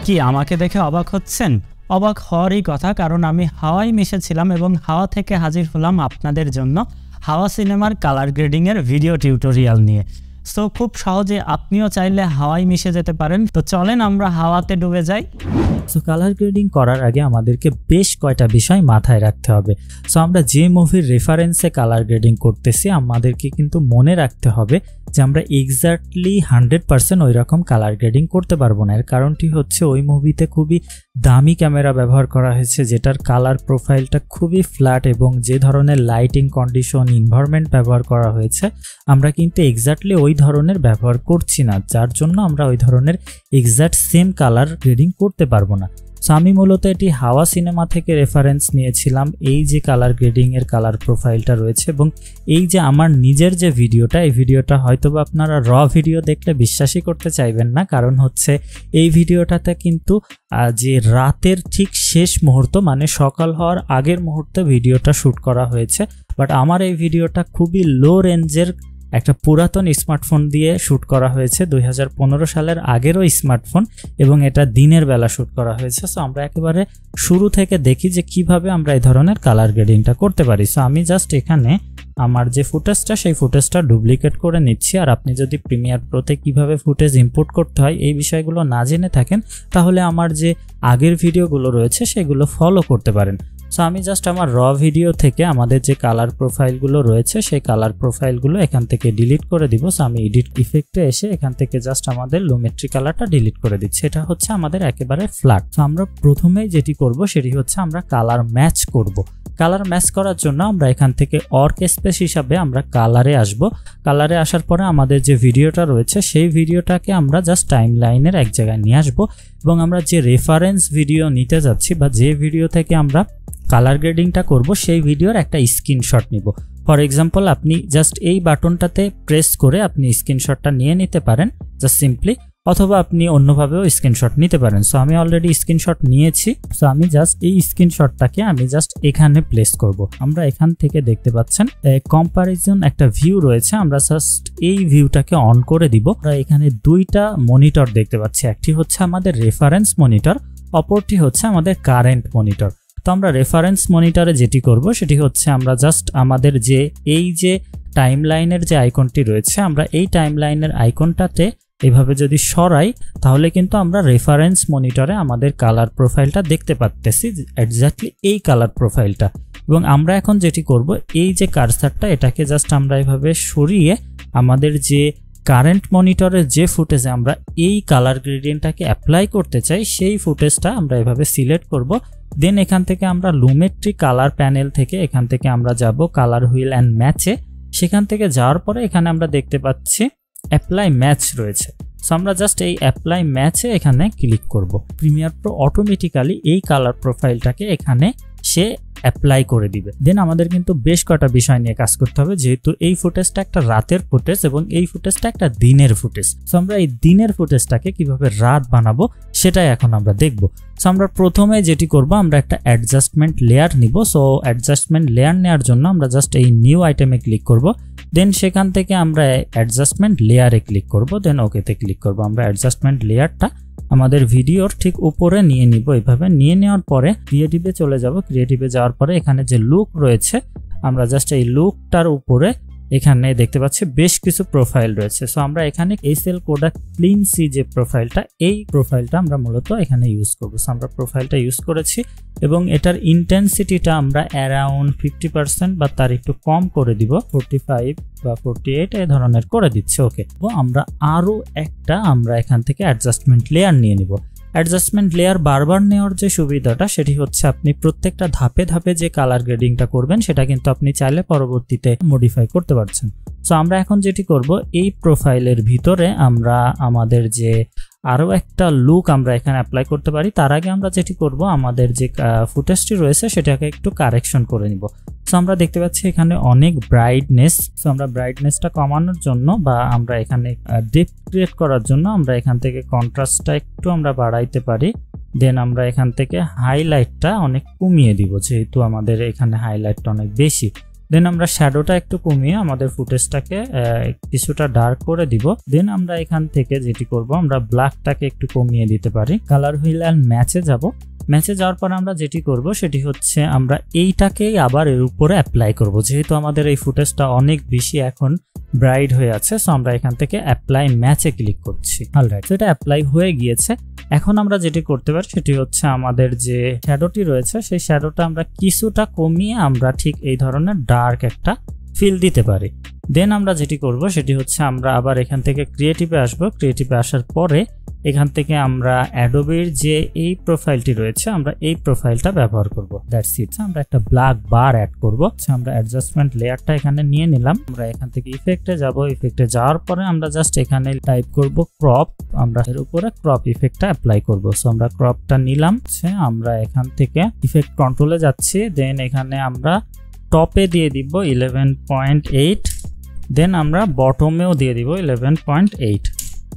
কি আমাকে দেখে অবাক হচ্ছেন? অবাক হওয়ারই কথা, কারণ আমি হাওয়ায় মিশেছিলাম এবং হাওয়া থেকে হাজির হলাম আপনাদের জন্য হাওয়া সিনেমার কালার গ্রেডিংয়ের ভিডিও টিউটোরিয়াল নিয়ে। সো খুব সহজে আপনিও চাইলে হাওয়ায় মিশে যেতে পারেন। তো চলেন আমরা হাওয়াতে ডুবে যাই। সো কালার গ্রেডিং করার আগে আমাদেরকে বেশ কয়টা বিষয় মাথায় রাখতে হবে। সো আমরা যে মুভির রেফারেন্সে কালার গ্রেডিং করতেছি আমাদেরকে কিন্তু মনে রাখতে হবে যে আমরা এক্স্যাক্টলি 100% ওই রকম কালার গ্রেডিং করতে পারবো না। এর কারণটি হচ্ছে ওই মুভিতে খুবই দামি ক্যামেরা ব্যবহার করা হয়েছে, যেটার কালার প্রোফাইলটা খুবই ফ্ল্যাট, এবং যে ধরনের লাইটিং কন্ডিশন এনভায়রনমেন্ট ব্যবহার করা হয়েছে আমরা কিন্তু এক্স্যাক্টলি ওই ধরনের ব্যবহার করছি না, যার জন্য আমরা ওই ধরনের এক্স্যাক্ট সেম কালার গ্রেডিং করতে পারবো না। সো আমি মূলত এটি হাওয়া সিনেমা থেকে রেফারেন্স নিয়েছিলাম। এই যে কালার গ্রেডিং এর কালার প্রোফাইলটা রয়েছে এবং এই যে আমার নিজের যে ভিডিওটা, এই ভিডিওটা হয়তোবা আপনারা র ভিডিও দেখলে বিশ্বাসই করতে চাইবেন না, কারণ হচ্ছে এই ভিডিওটাতে কিন্তু যে রাতের ঠিক শেষ মুহূর্ত মানে সকাল হওয়ার আগের মুহূর্তে ভিডিওটা শ্যুট করা হয়েছে। বাট আমার এই ভিডিওটা খুবই লো রেঞ্জের একটা পুরাতন স্মার্টফোন দিয়ে শ্যুট করা হয়েছে, 2015 সালের আগেরও স্মার্টফোন, এবং এটা দিনের বেলা শ্যুট করা হয়েছে। সো আমরা একেবারে শুরু থেকে দেখি যে কিভাবে আমরা এই ধরনের কালার গ্রেডিংটা করতে পারি। সো আমি জাস্ট এখানে আমার যে ফুটেজটা সেই ফুটেজটা ডুপ্লিকেট করে নিচ্ছি। আর আপনি যদি প্রিমিয়ার প্রোতে কিভাবে ফুটেজ ইম্পোর্ট করতে হয় এই বিষয়গুলো না জেনে থাকেন তাহলে আমার যে আগের ভিডিওগুলো রয়েছে সেগুলো ফলো করতে পারেন। সো আমি জাস্ট আমার র ভিডিও থেকে আমাদের যে কালার প্রোফাইলগুলো রয়েছে সেই কালার প্রোফাইলগুলো এখান থেকে ডিলিট করে দিব। সো আমি এডিট ইফেক্টে এসে এখান থেকে জাস্ট আমাদের লুমেট্রি কালারটা ডিলিট করে দিচ্ছি। এটা হচ্ছে আমাদের একেবারে ফ্ল্যাট। সো আমরা প্রথমেই যেটি করব সেটি হচ্ছে আমরা কালার ম্যাচ করব। কালার ম্যাচ করার জন্য আমরা এখান থেকে অর্ক স্পেস হিসাবে আমরা কালারে আসব। কালারে আসার পরে আমাদের যে ভিডিওটা রয়েছে সেই ভিডিওটাকে আমরা জাস্ট টাইম লাইনের এক জায়গায় নিয়ে আসব এবং আমরা যে রেফারেন্স ভিডিও নিতে যাচ্ছি বা যে ভিডিও থেকে আমরা কালার গ্রেডিংটা করব সেই ভিডিওর একটা স্ক্রিনশট নিব। ফর এক্সাম্পল আপনি জাস্ট এই বাটনটাতে প্রেস করে আপনি স্ক্রিনশটটা নিয়ে নিতে পারেন জাস্ট সিম্পলি, অথবা আপনি অন্যভাবেও স্ক্রিনশট নিতে পারেন। সো আমি অলরেডি স্ক্রিনশট নিয়েছি। সো আমি জাস্ট এই স্ক্রিনশটটাকে আমি জাস্ট এখানে প্লেস করব। আমরা এখান থেকে দেখতে পাচ্ছেন কম্পারিজন একটা ভিউ রয়েছে, আমরা জাস্ট এই ভিউটাকে অন করে দিব। আমরা এখানে দুইটা মনিটর দেখতে পাচ্ছি, একটি হচ্ছে আমাদের রেফারেন্স মনিটর, অপরটি হচ্ছে আমাদের কারেন্ট মনিটর। তো আমরা রেফারেন্স মনিটরে যেটি করব সেটি হচ্ছে আমরা জাস্ট আমাদের যে এই যে টাইমলাইনের যে আইকনটি রয়েছে আমরা এই টাইমলাইনের আইকনটাতে এভাবে যদি সরাই তাহলে কিন্তু আমরা রেফারেন্স মনিটরে আমাদের কালার প্রোফাইলটা দেখতে পাচ্তেছি, এক্স্যাক্টলি এই কালার প্রোফাইলটা। এবং আমরা এখন যেটি করব এই যে কার্সারটা এটাকে জাস্ট আমরা এভাবে সরিয়ে আমাদের যে কারেন্ট মনিটরের যে ফুটেজে আমরা এই কালার গ্রেডিয়েন্টটাকে অ্যাপ্লাই করতে চাই সেই ফুটেজটা আমরা এভাবে সিলেক্ট করব। দেন এখান থেকে আমরা লুমেট্রি কালার প্যানেল থেকে এখান থেকে আমরা যাব কালার হুইল অ্যান্ড ম্যাচে। সেখান থেকে যাওয়ার পরে এখানে আমরা দেখতে পাচ্ছি অ্যাপ্লাই ম্যাচ রয়েছে। সো আমরা জাস্ট এই অ্যাপ্লাই ম্যাচে এখানে ক্লিক করব। প্রিমিয়ার প্রো অটোমেটিক্যালি এই কালার প্রোফাইলটাকে এখানে সে অ্যাপ্লাই করে দিবে। দেন আমাদের কিন্তু বেশ কয়টা বিষয় নিয়ে কাজ করতে হবে, যেহেতু এই ফুটেজটা একটা রাতের ফুটেজ এবং এই ফুটেজটা একটা দিনের ফুটেজ। সো আমরা এই দিনের ফুটেজটাকে কিভাবে রাত বানাবো সেটাই এখন আমরা দেখব। সো আমরা প্রথমে যেটি করব আমরা একটা অ্যাডজাস্টমেন্ট লেয়ার নিব। সো অ্যাডজাস্টমেন্ট লেয়ার নেওয়ার জন্য আমরা জাস্ট এই নিউ আইটেমে ক্লিক করব। দেন সেখান থেকে আমরা অ্যাডজাস্টমেন্ট লেয়ারে ক্লিক করব, দেন ওকেতে ক্লিক করব। আমরা অ্যাডজাস্টমেন্ট লেয়ারটা আমাদের ভিডিওর ঠিক উপরে নিয়ে নিব। এইভাবে নিয়ে নেওয়ার পরে ক্রিয়েটিভে চলে যাব। ক্রিয়েটিভে যাওয়ার পরে এখানে যে লুক রয়েছে আমরা জাস্ট এই লুকটার উপরে এখানে দেখতে পাচ্ছি বেশ কিছু প্রোফাইল রয়েছে। সো আমরা এখানে এসএল কোডা ক্লিন সি যে প্রোফাইলটা এই প্রোফাইলটা আমরা মূলত এখানে ইউজ করব। সো আমরা প্রোফাইলটা ইউজ করেছি এবং এটার ইন্টেন্সিটিটা আমরা অ্যারাউন্ড 50% বা তার একটু কম করে দিব, 45 বা 48 এই ধরনের করে দিচ্ছি। ওকে, তো আমরা আরো একটা আমরা এখান থেকে অ্যাডজাস্টমেন্ট লেয়ার নিয়ে নিব। অ্যাডজাস্টমেন্ট লেয়ার বারবার নেওয়ার যে সুবিধাটা সেটি হচ্ছে আপনি প্রত্যেকটা ধাপে ধাপে যে কালার গ্রেডিংটা করবেন সেটা কিন্তু আপনি চাইলে পরবর্তীতে মডিফাই করতে পারছেন। সো আমরা এখন যেটি করব এই প্রোফাইলের ভিতরে আমরা আমাদের যে আরও একটা লুক আমরা এখানে অ্যাপ্লাই করতে পারি। তার আগে আমরা যেটি করব আমাদের যে ফুটেজটি রয়েছে সেটাকে একটু কারেকশন করে নিব। সো আমরা দেখতে পাচ্ছি এখানে অনেক ব্রাইটনেস। সো আমরা ব্রাইটনেসটা কমানোর জন্য বা আমরা এখানে ডেপথ ক্রিয়েট করার জন্য আমরা এখান থেকে কন্ট্রাস্টটা একটু আমরা বাড়াইতে পারি। দেন আমরা এখান থেকে হাইলাইটটা অনেক কমিয়ে দিব, যেহেতু আমাদের এখানে হাইলাইটটা অনেক বেশি। দেন আমরা শ্যাডোটা একটু কমিয়ে আমাদের ফুটেজটাকে কিছুটা ডার্ক করে দিব। দেন আমরা এখান থেকে যেটি করব, আমরা ব্ল্যাকটাকে একটু কমিয়ে দিতে পারি। কালার হুইল অ্যান্ড ম্যাচে যাব। ম্যাচে যাওয়ার পর আমরা যেটি করব সেটি হচ্ছে আমরা এইটাকেই আবার এর উপরে অ্যাপ্লাই করব। যেহেতু আমাদের এই ফুটেজটা অনেক বেশি এখন ব্রাইট হয়ে আছে, সো আমরা এখান থেকে অ্যাপ্লাই ম্যাচে ক্লিক করছি। অলরাইট, তো এটা অ্যাপ্লাই হয়ে গিয়েছে। এখন আমরা যেটি করতে পারি সেটি হচ্ছে আমাদের যে শ্যাডোটি রয়েছে সেই শ্যাডোটা আমরা কিছুটা কমিয়ে আমরা ঠিক এই ধরনের ডার্ক একটা ফিল দিতে পারি। দেন আমরা যেটি করব সেটি হচ্ছে আমরা আবার এখান থেকে ক্রিয়েটিভে আসব। ক্রিয়েটিভে আসার পরে এখান থেকে আমরা অ্যাডোবের যে এই প্রোফাইলটি রয়েছে আমরা এই প্রোফাইলটা ব্যবহার করব। That's it. আমরা একটা ব্ল্যাক বার অ্যাড করব। আমরা অ্যাডজাস্টমেন্ট লেয়ারটা এখানে নিয়ে নিলাম। আমরা এখান থেকে ইফেক্টে যাব। ইফেক্টে যাওয়ার পরে আমরা জাস্ট এখানে টাইপ করব ক্রপ। আমরা এর উপরে ক্রপ ইফেক্টটা অ্যাপ্লাই করব। সো আমরা ক্রপটা নিলাম। আমরা এখান থেকে ইফেক্ট কন্ট্রোলে যাচ্ছি। দেন এখানে আমরা টপে দিয়ে দিব 11.8। দেন আমরা বটমেও দিয়ে দিব 11.8।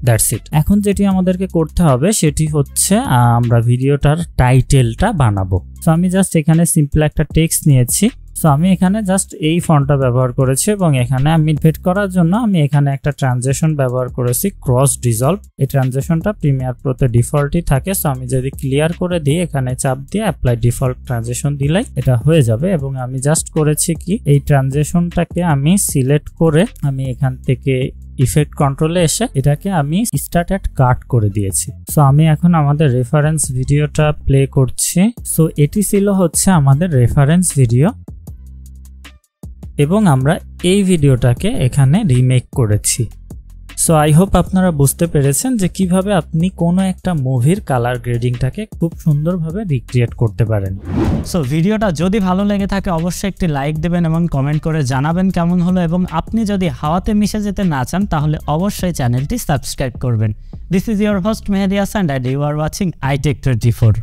That's it. এখন যেটি আমাদেরকে করতে হবে সেটি হচ্ছে আমরা ভিডিওটার টাইটেলটা বানাবো। সো আমি জাস্ট এখানে সিম্পল একটা টেক্সট নিয়েছি। সো আমি এখানে জাস্ট এই ফন্টটা ব্যবহার করেছি এবং এখানে আমি ফেড করার জন্য আমি এখানে একটা ট্রানজিশন ব্যবহার করেছি, ক্রস ডিসলভ। এই ট্রানজিশনটা প্রিমিয়ার প্রোতে ডিফল্টই থাকে। সো আমি যদি ক্লিয়ার করে দিই, এখানে চাপ দিয়ে অ্যাপ্লাই ডিফল্ট ট্রানজিশন দিলেই এটা হয়ে যাবে। এবং আমি জাস্ট করেছি কি, এই ট্রানজিশনটাকে আমি সিলেক্ট করে আমি এখান থেকে ইফেক্ট কন্ট্রোলে এসে এটাকে আমি স্টার্ট এট কাট করে দিয়েছি। সো আমি এখন আমাদের রেফারেন্স ভিডিওটা প্লে করছি। সো এটি ছিল হচ্ছে আমাদের রেফারেন্স ভিডিও এবং আমরা এই ভিডিওটাকে এখানে রিমেক করেছি। সো আই হোপ আপনারা বুঝতে পেরেছেন যে কিভাবে আপনি কোনো একটা মুভির কালার গ্রেডিংটাকে খুব সুন্দরভাবে রিক্রিয়েট করতে পারেন। সো ভিডিওটা যদি ভালো লেগে থাকে অবশ্যই একটি লাইক দেবেন এবং কমেন্ট করে জানাবেন কেমন হলো। এবং আপনি যদি হাওয়াতে মিশে যেতে না চান তাহলে অবশ্যই চ্যানেলটি সাবস্ক্রাইব করবেন। This is your host Mehedi Hasan and you are watching iTech24।